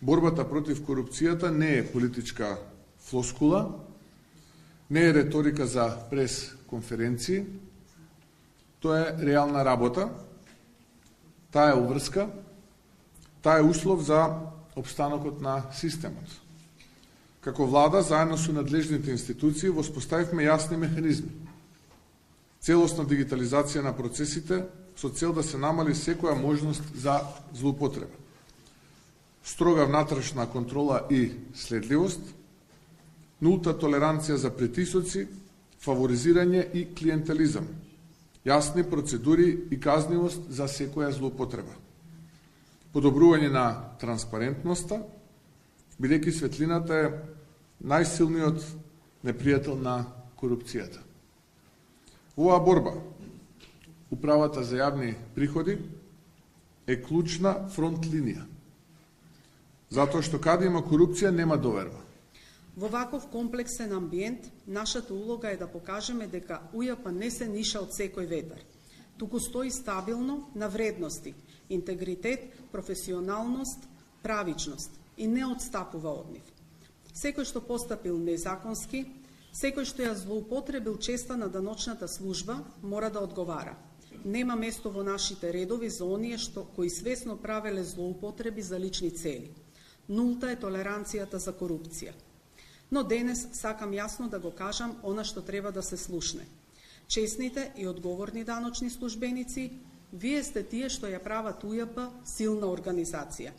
Борбата против корупцијата не е политичка флоскула, не е реторика за прес-конференции, тоа е реална работа, таа е уврска, таа е услов за опстанокот на системот. Како влада, заедно со надлежните институции, воспоставивме јасни механизми. Целосна дигитализација на процесите со цел да се намали секоја можност за злоупотреба. Строга внатрешна контрола и следливост, нулта толеранција за притисоци, фаворизирање и клиентелизам, јасни процедури и казнивост за секоја злоупотреба. Подобрување на транспарентноста, бидејќи светлината е најсилниот непријател на корупцијата. Оваа борба, управата за јавни приходи, е клучна фронт линија. Затоа што каде има корупција, нема доверба. Во ваков комплексен амбиент, нашата улога е да покажеме дека УЈП не се ниша од секој ветар, туку стои стабилно на вредности, интегритет, професионалност, правичност и не отстапува од нив. Секој што постапил незаконски, секој што ја злоупотребил честа на даночната служба, мора да одговара. Нема место во нашите редови за оние кои свесно правеле злоупотреби за лични цели. Нулта е толеранцијата за корупција. Но денес сакам јасно да го кажам она што треба да се слушне. Честните и одговорни даночни службеници, вие сте тие што ја прават УЈП силна организација.